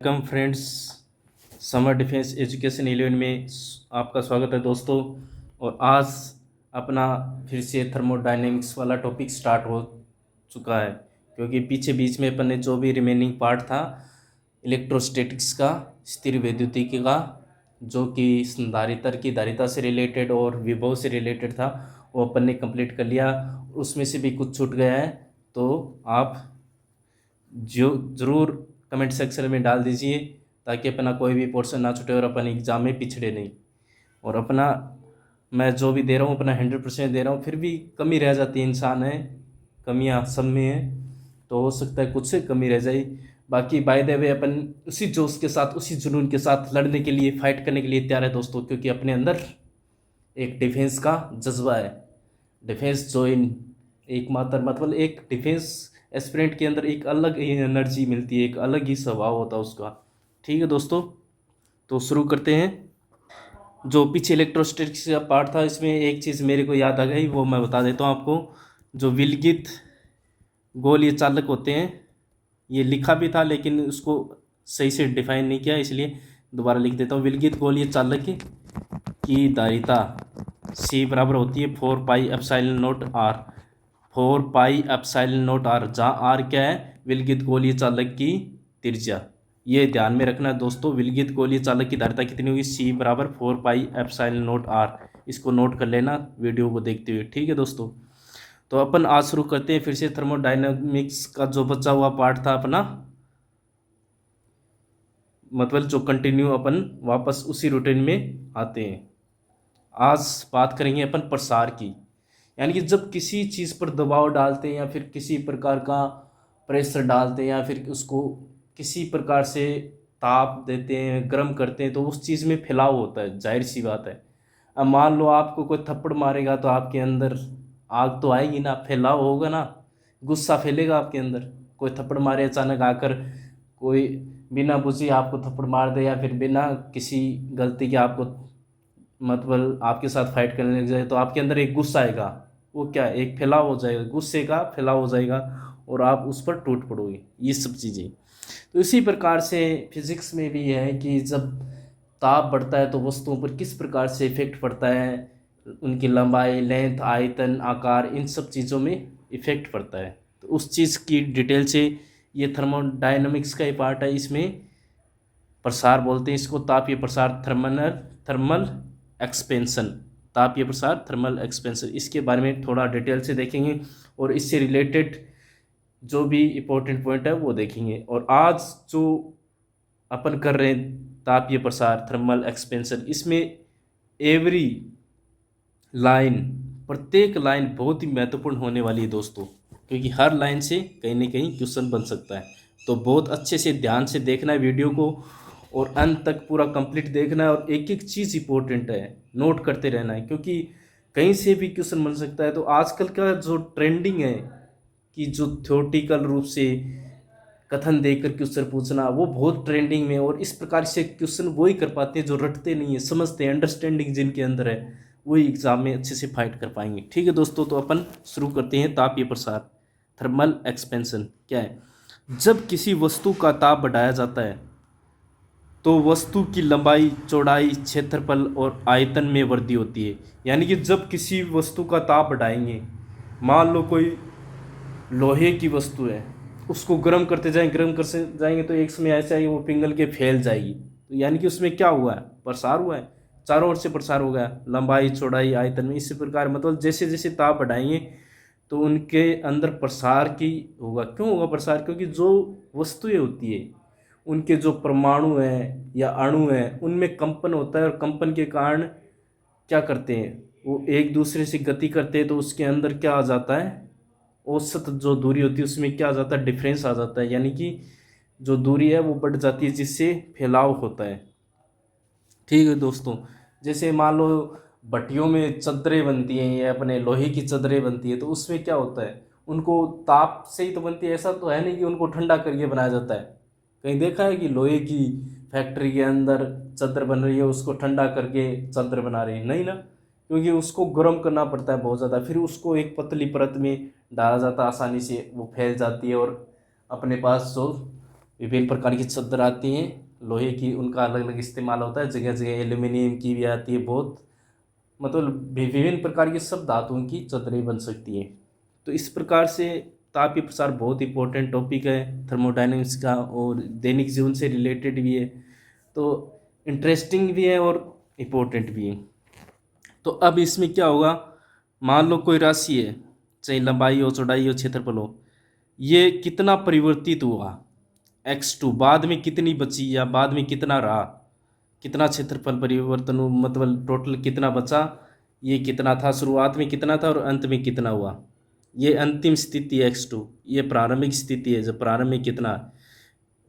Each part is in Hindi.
Welcome friends, summer defence education 11 में आपका स्वागत है दोस्तों। और आज अपना फिर से थर्मोडायनेमिक्स वाला टॉपिक स्टार्ट हो चुका है, क्योंकि पीछे बीच में अपन ने जो भी रिमेनिंग पार्ट था इलेक्ट्रोस्टैटिक्स का, स्थिर वैद्युतिकी का, जो कि धारिता से रिलेटेड और विभव से रिलेटेड था, वो अपन ने कंप्लीट कर लिया। उसमें से भी कुछ छूट गया है तो आप जो ज़रूर कमेंट सेक्शन में डाल दीजिए, ताकि अपना कोई भी पोर्शन ना छूटे और अपन एग्ज़ाम में पिछड़े नहीं। और अपना मैं जो भी दे रहा हूँ अपना 100% दे रहा हूँ, फिर भी कमी रह जाती है, इंसान है, कमियाँ सब में है, तो हो सकता है कुछ से कमी रह जाए। बाकी बाय द वे अपन उसी जोश के साथ, उसी जुनून के साथ लड़ने के लिए, फाइट करने के लिए तैयार है दोस्तों, क्योंकि अपने अंदर एक डिफेंस का जज्बा है। डिफेंस जो इन एकमात्र मतलब एक डिफेंस एस्पिरेंट के अंदर एक अलग ही एनर्जी मिलती है, एक अलग ही स्वभाव होता है उसका। ठीक है दोस्तों, तो शुरू करते हैं। जो पीछे इलेक्ट्रोस्टैटिक्स का पार्ट था, इसमें एक चीज़ मेरे को याद आ गई, वो मैं बता देता हूँ आपको। जो विलगित गोलीय चालक होते हैं, ये लिखा भी था लेकिन उसको सही से डिफाइन नहीं किया, इसलिए दोबारा लिख देता हूँ। विलगित गोलीय चालक की धारिता C बराबर होती है 4πε0r। 4πε0r, जहाँ आर क्या है, विलगित गोलीय चालक की त्रिज्या। ये ध्यान में रखना है दोस्तों, विलगित गोलीय चालक की धारिता कितनी होगी, C बराबर 4πε0r। इसको नोट कर लेना वीडियो को देखते हुए। ठीक है दोस्तों, तो अपन आज शुरू करते हैं फिर से थर्मोडायनामिक्स का जो बचा हुआ पार्ट था अपना, मतलब जो कंटिन्यू अपन वापस उसी रूटीन में आते हैं। आज बात करेंगे अपन प्रसार की, यानी कि जब किसी चीज़ पर दबाव डालते हैं या फिर किसी प्रकार का प्रेशर डालते हैं या फिर उसको किसी प्रकार से ताप देते हैं, गर्म करते हैं, तो उस चीज़ में फैलाव होता है, जाहिर सी बात है। अब मान लो आपको कोई थप्पड़ मारेगा तो आपके अंदर आग तो आएगी ना, फैलाव होगा ना, गुस्सा फैलेगा आपके अंदर। कोई थप्पड़ मारे अचानक आकर, कोई बिना बुझे आपको थप्पड़ मार दे, या फिर बिना किसी गलती के आपको मतलब आपके साथ फाइट करने लग जाए, तो आपके अंदर एक गुस्सा आएगा, वो क्या, एक फैलाव हो जाएगा, गुस्से का फैलाव हो जाएगा और आप उस पर टूट पड़ोगे, ये सब चीज़ें। तो इसी प्रकार से फिजिक्स में भी है कि जब ताप बढ़ता है तो वस्तुओं पर किस प्रकार से इफेक्ट पड़ता है, उनकी लंबाई, लेंथ, आयतन, आकार, इन सब चीज़ों में इफेक्ट पड़ता है। तो उस चीज़ की डिटेल से, ये थर्मोडायनामिक्स का ही पार्ट है, इसमें प्रसार बोलते हैं इसको, तापीय प्रसार, थर्मल एक्सपेंशन, तापीय प्रसार, थर्मल एक्सपेंशन, इसके बारे में थोड़ा डिटेल से देखेंगे और इससे रिलेटेड जो भी इम्पोर्टेंट पॉइंट है वो देखेंगे। और आज जो अपन कर रहे हैं तापीय प्रसार, थर्मल एक्सपेंशन, इसमें एवरी लाइन, प्रत्येक लाइन बहुत ही महत्वपूर्ण होने वाली है दोस्तों, क्योंकि हर लाइन से कहीं ना कहीं क्वेश्चन बन सकता है। तो बहुत अच्छे से ध्यान से देखना है वीडियो को और अंत तक पूरा कंप्लीट देखना है, और एक एक चीज़ इंपॉर्टेंट है, नोट करते रहना है, क्योंकि कहीं से भी क्वेश्चन बन सकता है। तो आजकल का जो ट्रेंडिंग है कि जो थ्योरेटिकल रूप से कथन देकर क्वेश्चन पूछना, वो बहुत ट्रेंडिंग में, और इस प्रकार से क्वेश्चन वही कर पाते हैं जो रटते नहीं है, समझते हैं, अंडरस्टैंडिंग जिनके अंदर है, वही एग्जाम में अच्छे से फाइट कर पाएंगे। ठीक है दोस्तों, तो अपन शुरू करते हैं। तापीय प्रसार, थर्मल एक्सपेंशन क्या है। जब किसी वस्तु का ताप बढ़ाया जाता है तो वस्तु की लंबाई, चौड़ाई, क्षेत्रफल और आयतन में वृद्धि होती है। यानी कि जब किसी वस्तु का ताप बढ़ाएंगे, मान लो कोई लोहे की वस्तु है, उसको गर्म करते जाएंगे तो एक समय ऐसा है वो पिघल के फैल जाएगी। तो यानी कि उसमें क्या हुआ है, प्रसार हुआ है, चारों ओर से प्रसार हो गया, लंबाई, चौड़ाई, आयतन में। इसी प्रकार मतलब जैसे जैसे ताप बढ़ाएंगे तो उनके अंदर प्रसार की होगा। क्यों होगा प्रसार, क्योंकि जो वस्तुएं होती है उनके जो परमाणु हैं या अणु हैं, उनमें कंपन होता है, और कंपन के कारण क्या करते हैं, वो एक दूसरे से गति करते हैं, तो उसके अंदर क्या आ जाता है, औसत जो दूरी होती है उसमें क्या आ जाता है, डिफरेंस आ जाता है, यानी कि जो दूरी है वो बढ़ जाती है, जिससे फैलाव होता है। ठीक है दोस्तों, जैसे मान लो भट्टियों में चद्दरें बनती हैं, या अपने लोहे की चद्दरें बनती है, तो उसमें क्या होता है, उनको ताप से ही तो बनती है, ऐसा तो है नहीं कि उनको ठंडा करके बनाया जाता है। कहीं देखा है कि लोहे की फैक्ट्री के अंदर चद्दर बन रही है, उसको ठंडा करके चद्दर बना रहे हैं, नहीं ना, क्योंकि उसको गर्म करना पड़ता है बहुत ज़्यादा, फिर उसको एक पतली परत में डाला जाता है, आसानी से वो फैल जाती है और अपने पास जो विभिन्न प्रकार की चादर आती हैं लोहे की, उनका अलग अलग इस्तेमाल होता है, जगह जगह एल्यूमिनियम की भी आती है, बहुत मतलब विभिन्न प्रकार की सब धातुओं की चादरें बन सकती हैं। तो इस प्रकार से तापीय प्रसार बहुत इंपॉर्टेंट टॉपिक है थर्मोडायनेमिक्स का, और दैनिक जीवन से रिलेटेड भी है, तो इंटरेस्टिंग भी है और इम्पोर्टेंट भी है। तो अब इसमें क्या होगा, मान लो कोई राशि है, चाहे लंबाई हो, चौड़ाई हो, क्षेत्रफल हो, ये कितना परिवर्तित हुआ x2, बाद में कितनी बची या बाद में कितना रहा, कितना क्षेत्रफल परिवर्तन हुआ, मतलब टोटल कितना बचा, ये कितना था, शुरुआत में कितना था और अंत में कितना हुआ। ये अंतिम स्थिति x2, ये प्रारंभिक स्थिति है जब प्रारंभ में कितना है।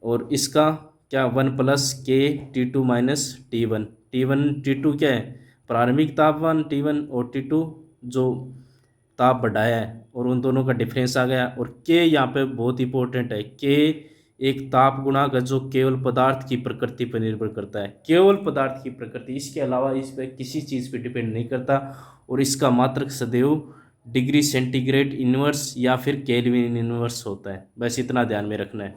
और इसका क्या 1 प्लस के T2 माइनस T1, T2 क्या है प्रारंभिक तापमान T1, और T2 जो ताप बढ़ाया है, और उन दोनों का डिफरेंस आ गया। और के यहाँ पे बहुत इंपॉर्टेंट है, के एक ताप गुणांक है जो केवल पदार्थ की प्रकृति पर निर्भर करता है, केवल पदार्थ की प्रकृति, इसके अलावा इस पर किसी चीज़ पे डिपेंड नहीं करता। और इसका मात्रक सदैव डिग्री सेंटीग्रेड इनवर्स या फिर केल्विन इनवर्स होता है, बस इतना ध्यान में रखना है।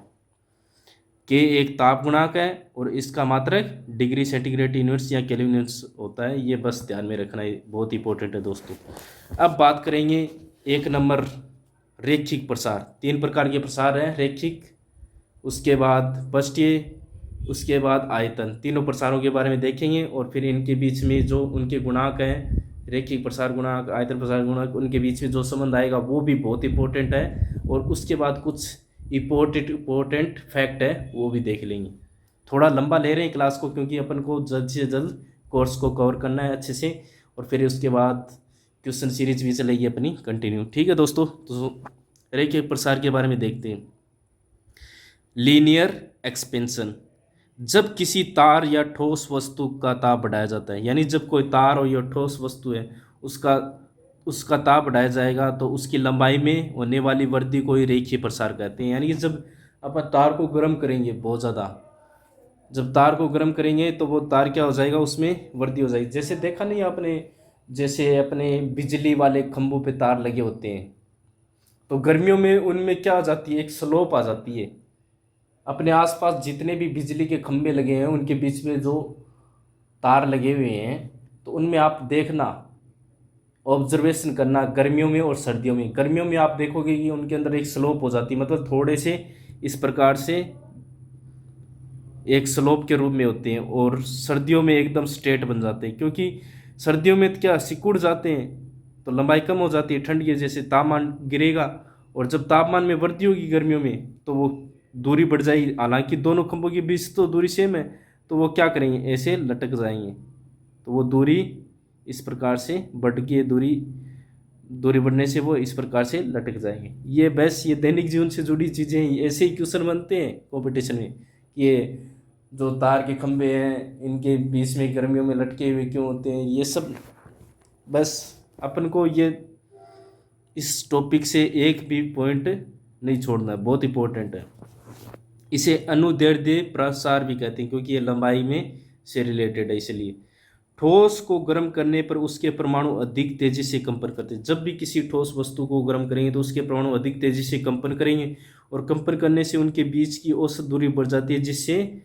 के एक ताप गुणांक है और इसका मात्रक डिग्री सेंटीग्रेड इनवर्स या केल्विन इनवर्स होता है, ये बस ध्यान में रखना है, बहुत इंपॉर्टेंट है दोस्तों। अब बात करेंगे 1 नंबर रैखिक प्रसार। 3 प्रकार के प्रसार हैं, रैखिक, उसके बाद पृष्ठीय, उसके बाद आयतन। तीनों प्रसारों के बारे में देखेंगे और फिर इनके बीच में जो उनके गुणांक हैं, रैखिक प्रसार गुणांक, आयतन प्रसार गुणांक, उनके बीच में जो संबंध आएगा वो भी बहुत इंपॉर्टेंट है। और उसके बाद कुछ इम्पोर्टेंट फैक्ट है वो भी देख लेंगे। थोड़ा लंबा ले रहे हैं क्लास को क्योंकि अपन को जल्द से जल्द कोर्स को कवर करना है अच्छे से, और फिर उसके बाद क्वेश्चन सीरीज भी चलेगी अपनी कंटिन्यू। ठीक है दोस्तों, तो रैखिक प्रसार के बारे में देखते हैं। लीनियर एक्सपेंशन, जब किसी तार या ठोस वस्तु का ताप बढ़ाया जाता है, यानी जब कोई तार और या ठोस वस्तु है उसका उसका ताप बढ़ाया जाएगा तो उसकी लंबाई में होने वाली वृद्धि को ही रेखीय प्रसार कहते हैं। यानी कि जब अपन तार को गर्म करेंगे बहुत ज़्यादा, जब तार को गर्म करेंगे तो वो तार क्या हो जाएगा, उसमें वृद्धि हो जाएगी। जैसे देखा नहीं आपने, जैसे अपने बिजली वाले खंभों पे तार लगे होते हैं तो गर्मियों में उनमें क्या आ जाती है, एक स्लोप आ जाती है। अपने आसपास जितने भी बिजली के खंभे लगे हैं उनके बीच में जो तार लगे हुए हैं तो उनमें आप देखना, ऑब्जर्वेशन करना, गर्मियों में और सर्दियों में। गर्मियों में आप देखोगे कि उनके अंदर एक स्लोप हो जाती है, मतलब थोड़े से इस प्रकार से एक स्लोप के रूप में होते हैं, और सर्दियों में एकदम स्ट्रेट बन जाते हैं। क्योंकि सर्दियों में तो क्या सिकुड़ जाते हैं तो लंबाई कम हो जाती है, ठंड की जैसे तापमान गिरेगा, और जब तापमान में वृद्धि होगी गर्मियों में तो वो दूरी बढ़ जाएगी। हालांकि दोनों खंभों के बीच तो दूरी सेम है, तो वो क्या करेंगे, ऐसे लटक जाएंगे, तो वो दूरी इस प्रकार से बढ़ के दूरी बढ़ने से वो इस प्रकार से लटक जाएंगे। ये बस ये दैनिक जीवन से जुड़ी चीज़ें हैं, ऐसे ही क्वेश्चन बनते हैं कंपटीशन में। ये जो तार के खंभे हैं इनके बीच में गर्मियों में लटके हुए क्यों होते हैं, ये सब बस अपन को ये इस टॉपिक से एक भी पॉइंट नहीं छोड़ना है, बहुत इंपॉर्टेंट है। इसे अनुदैर्ध्य प्रसार भी कहते हैं क्योंकि ये लंबाई में से रिलेटेड है। इसलिए ठोस को गर्म करने पर उसके परमाणु अधिक तेजी से कंपन करते हैं। जब भी किसी ठोस वस्तु को गर्म करेंगे तो उसके परमाणु अधिक तेजी से कंपन करेंगे, और कंपन करने से उनके बीच की औसत दूरी बढ़ जाती है, जिससे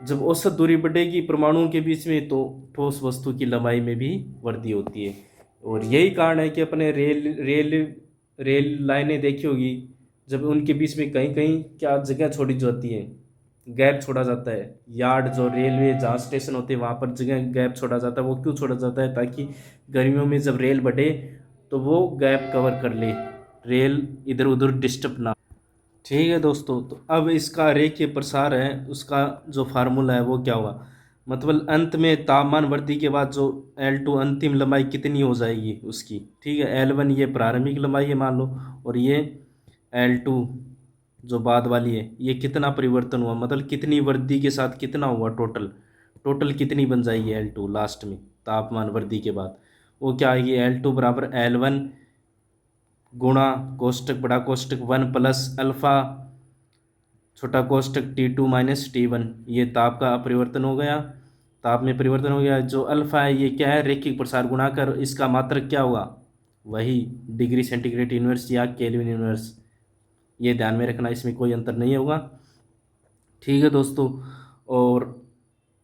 जब औसत दूरी बढ़ेगी परमाणुओं के बीच में तो ठोस वस्तु की लंबाई में भी वृद्धि होती है। और यही कारण है कि अपने रेल लाइनें देखी होगी, जब उनके बीच में कहीं कहीं क्या जगह छोड़ी जाती है, गैप छोड़ा जाता है। यार्ड जो रेलवे जहाँ स्टेशन होते हैं वहाँ पर जगह गैप छोड़ा जाता है। वो क्यों छोड़ा जाता है, ताकि गर्मियों में जब रेल बढ़े तो वो गैप कवर कर ले, रेल इधर उधर डिस्टर्ब ना। ठीक है दोस्तों, तो अब इसका रेखीय प्रसार है, उसका जो फार्मूला है वो क्या होगा, मतलब अंत में तापमान वृद्धि के बाद जो L2 अंतिम लंबाई कितनी हो जाएगी उसकी। ठीक है, L1 ये प्रारंभिक लंबाई है मान लो, और ये L2 जो बाद वाली है ये कितना परिवर्तन हुआ, मतलब कितनी वृद्धि के साथ कितना हुआ, टोटल कितनी बन जाएगी L2 लास्ट में तापमान वृद्धि के बाद। वो क्या आएगी, L2 बराबर L1 गुणा कोष्टक बड़ा कोष्टक 1 प्लस अल्फ़ा छोटा कोष्टक T2 माइनस T1। ये ताप का परिवर्तन हो गया, ताप में परिवर्तन हो गया। जो अल्फ़ा है ये क्या है, रैखिक प्रसार गुणांक, इसका मात्रक क्या होगा, वही डिग्री सेंटीग्रेड इनवर्स या केल्विन इनवर्स। ये ध्यान में रखना, इसमें कोई अंतर नहीं होगा। ठीक है दोस्तों, और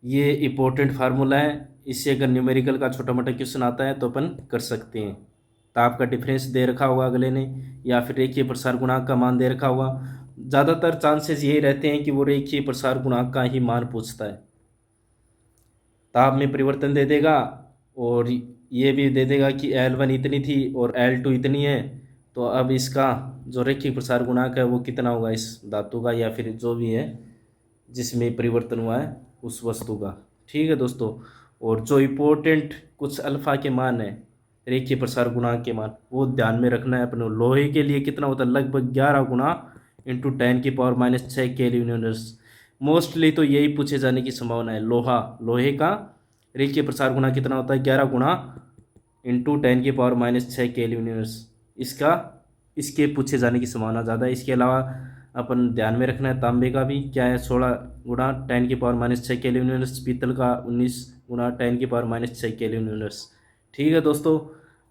ये इम्पोर्टेंट फार्मूला है, इससे अगर न्यूमेरिकल का छोटा मोटा क्वेश्चन आता है तो अपन कर सकते हैं। ताप का डिफरेंस दे रखा होगा अगले ने, या फिर रेखीय प्रसार गुणांक का मान दे रखा होगा। ज़्यादातर चांसेस यही रहते हैं कि वो रेखीय प्रसार गुणांक का ही मान पूछता है। ताप में परिवर्तन दे देगा और ये भी दे देगा कि L1 इतनी थी और L2 इतनी है, तो अब इसका जो रेखीय प्रसार गुणांक है वो कितना होगा इस धातु का या फिर जो भी है जिसमें परिवर्तन हुआ है उस वस्तु का। ठीक है दोस्तों, और जो इम्पोर्टेंट कुछ अल्फा के मान है, रेखीय प्रसार गुणांक के मान, वो ध्यान में रखना है अपने। लोहे के लिए कितना होता है, लगभग 11 गुना इंटू 10⁻⁶ केल्विन। मोस्टली तो यही पूछे जाने की संभावना है। लोहे का रेखीय प्रसार गुणांक कितना होता है, 11 गुना इंटू 10⁻⁶ केल्विन। इसके पूछे जाने की संभावना ज़्यादा है। इसके अलावा अपन ध्यान में रखना है तांबे का भी क्या है, 16 गुना 10⁻⁶ केल्विन। पीतल का 19 गुना 10⁻⁶ केल्विन। ठीक है दोस्तों,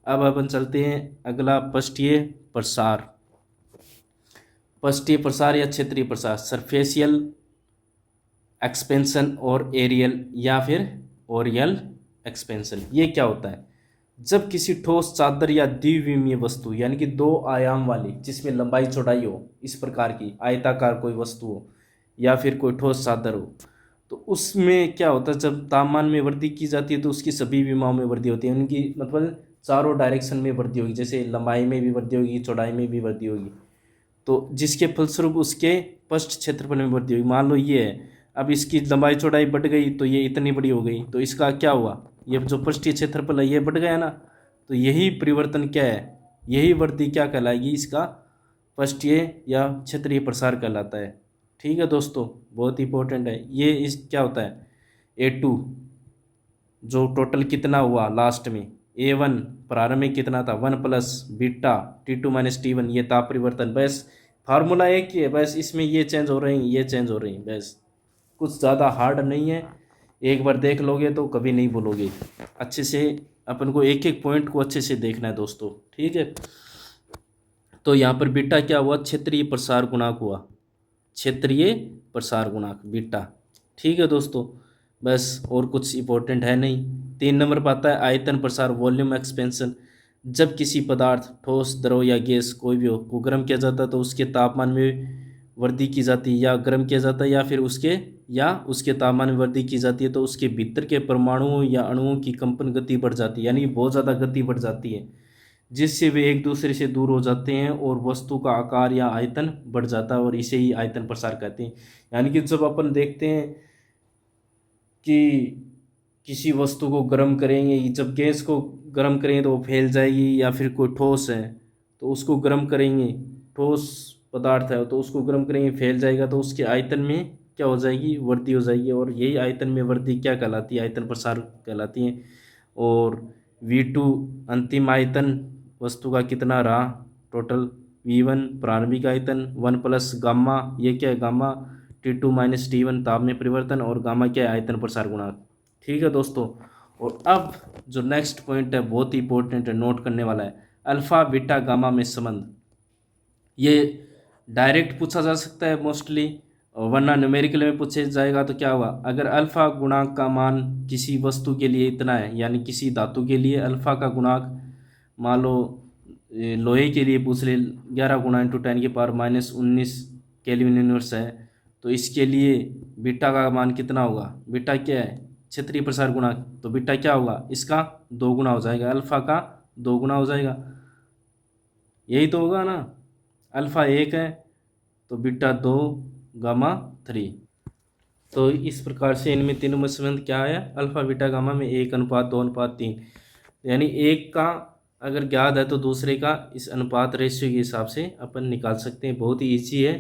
अब अपन चलते हैं अगला, पृष्ठीय प्रसार। पृष्ठीय प्रसार या क्षेत्रीय प्रसार, सरफेसियल एक्सपेंशन और एरियल या फिर ओरियल एक्सपेंशन। ये क्या होता है, जब किसी ठोस चादर या द्विविमीय वस्तु यानी कि 2 आयाम वाली, जिसमें लंबाई चौड़ाई हो इस प्रकार की, आयताकार कोई वस्तु हो या फिर कोई ठोस चादर हो, तो उसमें क्या होता है, जब तापमान में वृद्धि की जाती है तो उसकी सभी विमाओं में वृद्धि होती है। उनकी मतलब चारों डायरेक्शन में वृद्धि होगी, जैसे लंबाई में भी वृद्धि होगी, चौड़ाई में भी वृद्धि होगी, तो जिसके फलस्वरूप उसके पृष्ठ क्षेत्रफल में वृद्धि होगी। मान लो ये है, अब इसकी लंबाई चौड़ाई बढ़ गई तो ये इतनी बड़ी हो गई, तो इसका क्या हुआ, ये जो पृष्ठीय क्षेत्रफल है ये बढ़ गया ना, तो यही परिवर्तन क्या है, यही वृद्धि क्या कहलाएगी, इसका पृष्ठीय या क्षेत्रीय प्रसार कहलाता है। ठीक है दोस्तों, बहुत इंपॉर्टेंट है ये। इस क्या होता है, A2 जो टोटल कितना हुआ लास्ट में, A1 प्रारंभ में कितना था, 1 प्लस बीटा T2 - T1, ये ताप परिवर्तन। बस फार्मूला एक ही है, बस इसमें ये चेंज हो रही हैं, ये चेंज हो रही हैं, बस कुछ ज़्यादा हार्ड नहीं है। एक बार देख लोगे तो कभी नहीं भूलोगे। अच्छे से अपन को एक एक पॉइंट को अच्छे से देखना है दोस्तों। ठीक है, तो यहाँ पर बीटा क्या हुआ, क्षेत्रीय प्रसार गुणांक हुआ, क्षेत्रीय प्रसार गुणांक बीटा। ठीक है दोस्तों, बस और कुछ इंपॉर्टेंट है नहीं। 3 नंबर पर आता है आयतन प्रसार, वॉल्यूम एक्सपेंशन। जब किसी पदार्थ, ठोस, द्रव या गैस कोई भी हो, को गर्म किया जाता है तो उसके तापमान में वृद्धि की जाती है, या गर्म किया जाता है या फिर उसके तापमान में वृद्धि की जाती है, तो उसके भीतर के परमाणुओं या अणुओं की कंपन गति बढ़ जाती है, यानी बहुत ज़्यादा गति बढ़ जाती है, जिससे वे एक दूसरे से दूर हो जाते हैं और वस्तु का आकार या आयतन बढ़ जाता है, और इसे ही आयतन प्रसार कहते हैं। यानी कि जब अपन देखते हैं कि किसी वस्तु को गर्म करेंगे, जब गैस को गर्म करेंगे तो वो फैल जाएगी, या फिर कोई ठोस है तो उसको गर्म करेंगे, ठोस पदार्थ है तो उसको गर्म करेंगे, फैल जाएगा, तो उसके आयतन में क्या हो जाएगी, वृद्धि हो जाएगी, और यही आयतन में वृद्धि क्या कहलाती है, आयतन प्रसार कहलाती है। और V2 अंतिम आयतन वस्तु का कितना रहा टोटल, V1 प्रारंभिक आयतन, 1 प्लस गामा, ये क्या है गामा, T2 - T1 ताप में परिवर्तन, और गामा क्या है, आयतन प्रसार गुणांक। ठीक है दोस्तों, और अब जो नेक्स्ट पॉइंट है बहुत ही इंपॉर्टेंट है, नोट करने वाला है, अल्फा बीटा गामा में संबंध। ये डायरेक्ट पूछा जा सकता है मोस्टली, वरना न्यूमेरिकल में पूछे जाएगा तो क्या होगा, अगर अल्फा गुणांक का मान किसी वस्तु के लिए इतना है, यानी किसी धातु के लिए अल्फा का गुणांक, मान लो लोहे के लिए पूछ ले 11 गुना इंटू 10⁻⁻19 केल्विन यूनिवर्स है, तो इसके लिए बीटा का मान कितना होगा, बीटा क्या है, क्षेत्रीय प्रसार गुणांक, तो बीटा क्या होगा, इसका 2 गुना हो जाएगा, अल्फा का 2 गुना हो जाएगा, यही तो होगा ना। अल्फा 1 है तो बीटा 2, गामा 3। तो इस प्रकार से इनमें तीनों में संबंध क्या है, अल्फा बीटा गामा में 1:2:3, यानी एक का अगर ज्ञात है तो दूसरे का इस अनुपात रेशियो के हिसाब से अपन निकाल सकते हैं। बहुत ही ईजी है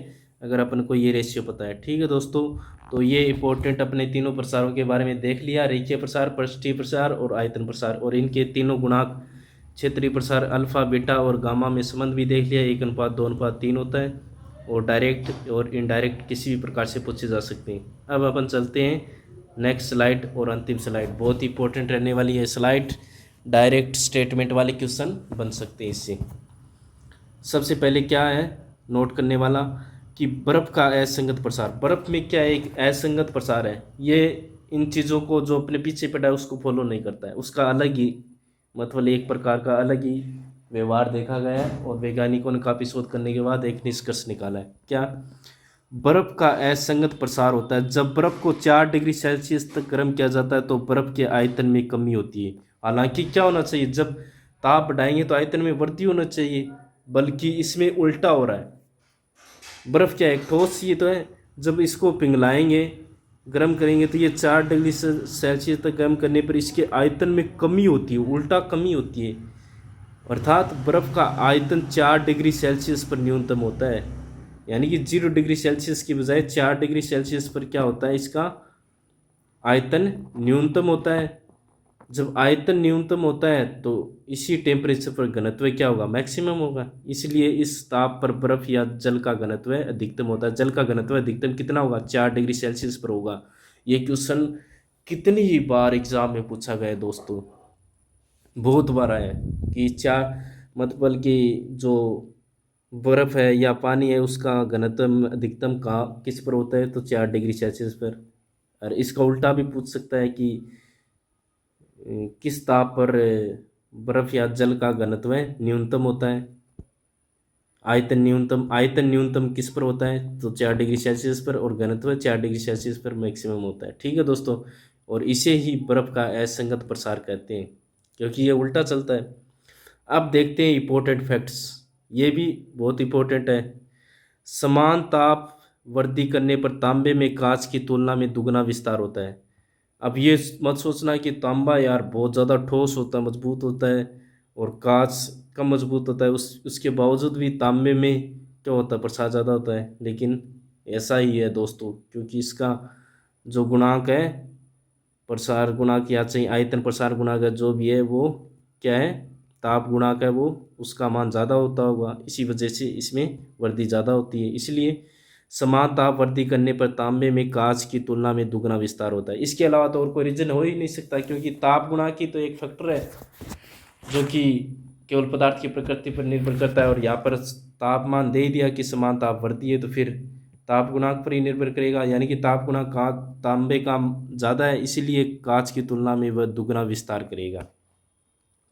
अगर अपन को ये रेशियो पता है। ठीक है दोस्तों, तो ये इंपॉर्टेंट अपने तीनों प्रसारों के बारे में देख लिया, रेखीय प्रसार, पृष्ठीय प्रसार और आयतन प्रसार, और इनके तीनों गुणांक, क्षेत्रीय प्रसार अल्फा बीटा और गामा में संबंध भी देख लिया, 1:2:3 होता है, और डायरेक्ट और इनडायरेक्ट किसी भी प्रकार से पूछे जा सकते हैं। अब अपन चलते हैं नेक्स्ट स्लाइड और अंतिम स्लाइड, बहुत ही इंपॉर्टेंट रहने वाली है स्लाइड, डायरेक्ट स्टेटमेंट वाले क्वेश्चन बन सकते हैं इससे। सबसे पहले क्या है नोट करने वाला, कि बर्फ़ का असंगत प्रसार, बर्फ़ में क्या है, एक असंगत प्रसार है। ये इन चीज़ों को जो अपने पीछे पड़ा है उसको फॉलो नहीं करता है, उसका अलग ही मतलब एक प्रकार का अलग ही व्यवहार देखा गया है। और वैज्ञानिकों ने काफ़ी शोध करने के बाद एक निष्कर्ष निकाला है, क्या, बर्फ़ का असंगत प्रसार होता है जब बर्फ़ को 4 डिग्री सेल्सियस तक गर्म किया जाता है तो बर्फ़ के आयतन में कमी होती है। हालांकि क्या होना चाहिए, जब ताप बढ़ाएंगे तो आयतन में वृद्धि होना चाहिए, बल्कि इसमें उल्टा हो रहा है। बर्फ़ क्या है, एक ठोस ये तो है, जब इसको पिघलाएंगे गर्म करेंगे तो ये 4 डिग्री सेल्सियस तक गर्म करने पर इसके आयतन में कमी होती है, उल्टा कमी होती है। अर्थात बर्फ़ का आयतन 4 डिग्री सेल्सियस पर न्यूनतम होता है, यानी कि 0 डिग्री सेल्सियस की बजाय 4 डिग्री सेल्सियस पर क्या होता है, इसका आयतन न्यूनतम होता है। जब आयतन न्यूनतम होता है तो इसी टेम्परेचर पर घनत्व क्या होगा, मैक्सिमम होगा। इसलिए इस ताप पर बर्फ या जल का घनत्व अधिकतम होता है। जल का घनत्व अधिकतम कितना होगा, 4 डिग्री सेल्सियस पर होगा। ये क्वेश्चन कितनी ही बार एग्जाम में पूछा गया है दोस्तों, बहुत बार आया है कि चार मतलब कि जो बर्फ़ है या पानी है उसका घनत्व अधिकतम कहाँ किस पर होता है, तो 4 डिग्री सेल्सियस पर। और इसका उल्टा भी पूछ सकता है कि किस ताप पर बर्फ़ या जल का घनत्व न्यूनतम होता है, आयतन न्यूनतम किस पर होता है, तो 4 डिग्री सेल्सियस पर, और घनत्व 4 डिग्री सेल्सियस पर मैक्सिमम होता है। ठीक है दोस्तों, और इसे ही बर्फ़ का असंगत प्रसार कहते हैं, क्योंकि ये उल्टा चलता है। अब देखते हैं इंपॉर्टेंट फैक्ट्स, ये भी बहुत इंपॉर्टेंट है। समान ताप वृद्धि करने पर तांबे में कांच की तुलना में दुगना विस्तार होता है। अब ये मत सोचना कि तांबा यार बहुत ज़्यादा ठोस होता है, मजबूत होता है, और कांच कम मजबूत होता है, उसके बावजूद भी तांबे में क्या होता है, प्रसार ज़्यादा होता है। लेकिन ऐसा ही है दोस्तों, क्योंकि इसका जो गुणांक है, प्रसार गुणांक या चाहिए आयतन प्रसार गुणांक है, जो भी है वो क्या है, ताप गुणांक है, वो उसका मान ज़्यादा होता होगा, इसी वजह से इसमें वृद्धि ज़्यादा होती है। इसलिए समान ताप वृद्धि करने पर तांबे में कांच की तुलना में दुगना विस्तार होता है। इसके अलावा तो और कोई रीजन हो ही नहीं सकता, क्योंकि ताप गुणांक ही तो एक फैक्टर है जो कि केवल पदार्थ की प्रकृति पर निर्भर करता है। और यहाँ पर तापमान दे ही दिया कि समान ताप वृद्धि है, तो फिर ताप गुणांक पर ही निर्भर करेगा, यानी कि ताप गुणांक तांबे का ज़्यादा है, इसीलिए कांच की तुलना में वह दुगना विस्तार करेगा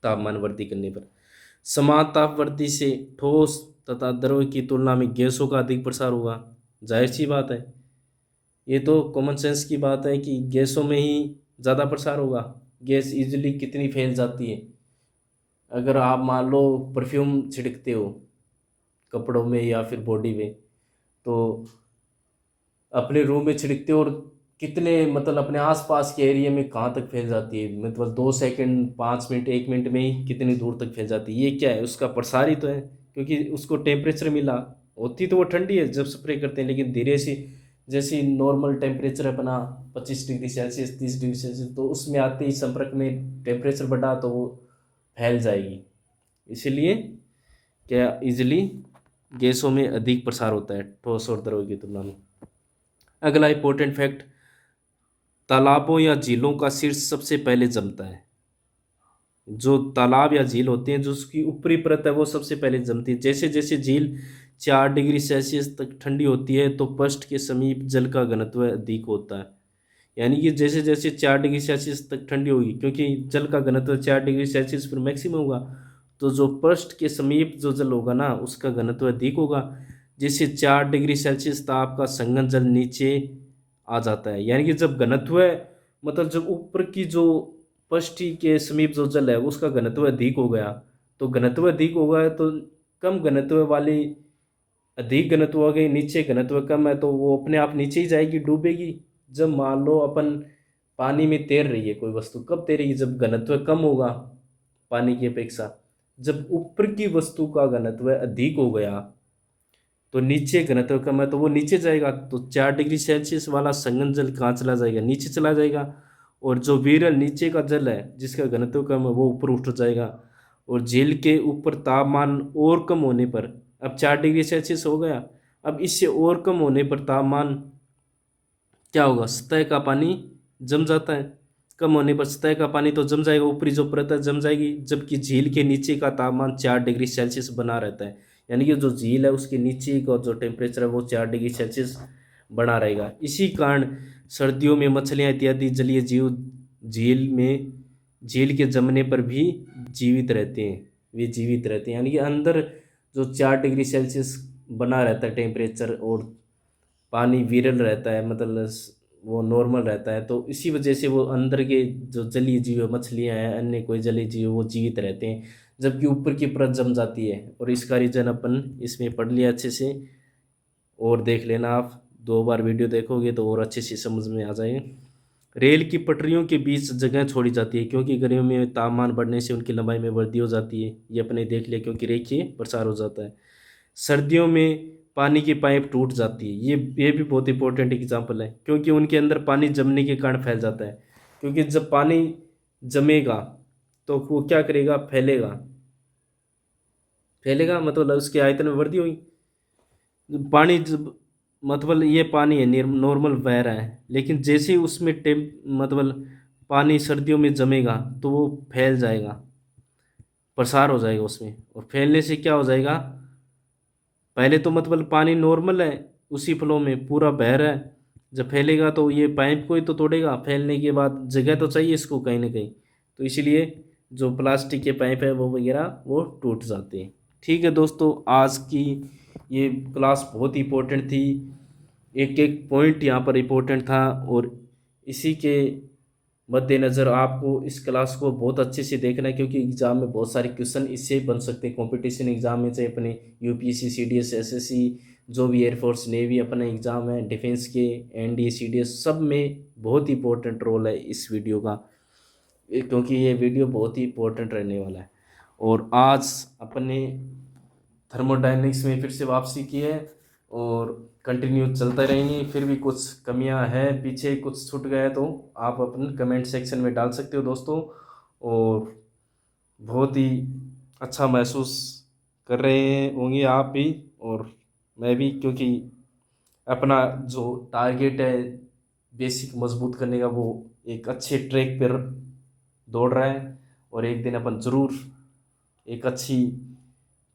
तापमान वृद्धि करने पर। समान ताप वृद्धि से ठोस तथा द्रव की तुलना में गैसों का अधिक प्रसार होगा, जाहिर सी बात है, ये तो कॉमन सेंस की बात है कि गैसों में ही ज़्यादा प्रसार होगा। गैस इजीली कितनी फैल जाती है, अगर आप मान लो परफ्यूम छिड़कते हो कपड़ों में या फिर बॉडी में, तो अपने रूम में छिड़कते हो, और कितने मतलब अपने आसपास के एरिया में कहाँ तक फैल जाती है, मतलब 2 सेकंड 5 मिनट 1 मिनट में ही कितनी दूर तक फैल जाती है। ये क्या है, उसका प्रसार ही तो है, क्योंकि उसको टेम्परेचर मिला। होती तो वो ठंडी है जब स्प्रे करते हैं, लेकिन धीरे से जैसे नॉर्मल टेम्परेचर अपना 25 डिग्री सेल्सियस 30 डिग्री सेल्सियस, तो उसमें आते ही संपर्क में टेम्परेचर बढ़ा तो वो फैल जाएगी। इसीलिए क्या इजीली गैसों में अधिक प्रसार होता है ठोस और द्रव की तुलना में। अगला इंपॉर्टेंट फैक्ट, तालाबों या झीलों का शीर्ष सबसे पहले जमता है। जो तालाब या झील होते हैं, जो उसकी ऊपरी परत है वो सबसे पहले जमती है। जैसे जैसे झील 4 डिग्री सेल्सियस तक ठंडी होती है तो पृष्ठ के समीप जल का घनत्व अधिक होता है। यानी कि जैसे जैसे 4 डिग्री सेल्सियस तक ठंडी होगी, क्योंकि जल का घनत्व 4 डिग्री सेल्सियस पर मैक्सिमम होगा, तो जो पृष्ठ के समीप जो जल होगा ना उसका घनत्व अधिक होगा, जिससे 4 डिग्री सेल्सियस ताप का संघन जल नीचे आ जाता है। यानी कि जब घनत्व मतलब जब ऊपर की जो पृष्ठ के समीप जो जल है उसका घनत्व अधिक हो गया, तो घनत्व अधिक हो गया तो कम घनत्व वाली अधिक घनत्व हो गई, नीचे घनत्व कम है तो वो अपने आप नीचे ही जाएगी, डूबेगी। जब मान लो अपन पानी में तैर रही है कोई वस्तु, कब तैरेगी, जब घनत्व कम होगा पानी की अपेक्षा। जब ऊपर की वस्तु का घनत्व अधिक हो गया तो नीचे घनत्व कम है तो वो नीचे जाएगा, तो 4 डिग्री सेल्सियस वाला संघन जल कहाँ चला जाएगा, नीचे चला जाएगा। और जो विरल नीचे का जल है जिसका घनत्व कम है वो ऊपर उठ जाएगा। और झील के ऊपर तापमान और कम होने पर, अब 4 डिग्री सेल्सियस हो गया, अब इससे और कम होने पर तापमान क्या होगा, सतह का पानी जम जाता है। कम होने पर सतह का पानी तो जम जाएगा, ऊपरी जो परत है जम जाएगी, जबकि झील के नीचे का तापमान 4 डिग्री सेल्सियस बना रहता है। यानी कि जो झील है उसके नीचे का जो टेम्परेचर है वो 4 डिग्री सेल्सियस बना रहेगा। इसी कारण सर्दियों में मछलियाँ इत्यादि जलीय जीव झील के जमने पर भी जीवित रहते हैं, वे जीवित रहते हैं। यानी कि अंदर जो 4 डिग्री सेल्सियस बना रहता है टेम्परेचर, और पानी विरल रहता है, मतलब वो नॉर्मल रहता है, तो इसी वजह से वो अंदर के जो जलीय जीव मछलियाँ हैं, अन्य कोई जलीय जीव वो जीवित रहते हैं, जबकि ऊपर की परत जम जाती है। और इसका रीजन अपन इसमें पढ़ लिया अच्छे से, और देख लेना आप 2 बार वीडियो देखोगे तो और अच्छे से समझ में आ जाएगा। रेल की पटरियों के बीच जगह छोड़ी जाती है क्योंकि गर्मियों में तापमान बढ़ने से उनकी लंबाई में वृद्धि हो जाती है, ये अपने देख लिया, क्योंकि रेखीय प्रसार हो जाता है। सर्दियों में पानी की पाइप टूट जाती है, ये भी बहुत इंपॉर्टेंट एग्जाम्पल है, क्योंकि उनके अंदर पानी जमने के कारण फैल जाता है। क्योंकि जब पानी जमेगा तो वो क्या करेगा, फैलेगा। फैलेगा मतलब उसके आयतन में वृद्धि हुई। पानी जब, मतलब ये पानी है नॉर्मल बह रहा है, लेकिन जैसे ही उसमें मतलब पानी सर्दियों में जमेगा तो वो फैल जाएगा, प्रसार हो जाएगा उसमें, और फैलने से क्या हो जाएगा, पहले तो मतलब पानी नॉर्मल है, उसी फ्लो में पूरा बह रहा है, जब फैलेगा तो ये पाइप को ही तो तोड़ेगा, फैलने के बाद जगह तो चाहिए इसको कहीं ना कहीं, तो इसीलिए जो प्लास्टिक के पाइप है वो वगैरह वो टूट जाते हैं। ठीक है दोस्तों, आज की ये क्लास बहुत इंपॉर्टेंट थी, एक एक पॉइंट यहाँ पर इम्पोर्टेंट था, और इसी के मद्देनज़र आपको इस क्लास को बहुत अच्छे से देखना है, क्योंकि एग्ज़ाम में बहुत सारे क्वेश्चन इससे बन सकते हैं। कंपटीशन एग्ज़ाम में चाहे अपने यूपीएससी, सीडीएस, एसएससी, जो भी एयरफोर्स नेवी अपना एग्ज़ाम है, डिफेंस के, एनडीए, सीडीएस, सब में बहुत इंपॉर्टेंट रोल है इस वीडियो का, क्योंकि ये वीडियो बहुत ही इंपॉर्टेंट रहने वाला है। और आज अपने थर्मोडायनेमिक्स में फिर से वापसी की है, और कंटिन्यू चलते रहेंगे। फिर भी कुछ कमियां हैं, पीछे कुछ छूट गया तो आप अपन कमेंट सेक्शन में डाल सकते हो दोस्तों। और बहुत ही अच्छा महसूस कर रहे होंगे आप भी, और मैं भी, क्योंकि अपना जो टारगेट है बेसिक मजबूत करने का, वो एक अच्छे ट्रैक पर दौड़ रहा है, और एक दिन अपन ज़रूर एक अच्छी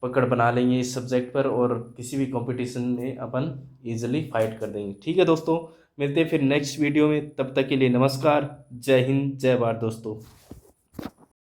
पकड़ बना लेंगे इस सब्जेक्ट पर, और किसी भी कंपटीशन में अपन इजीली फाइट कर देंगे। ठीक है दोस्तों, मिलते हैं फिर नेक्स्ट वीडियो में, तब तक के लिए नमस्कार, जय हिंद, जय भारत दोस्तों।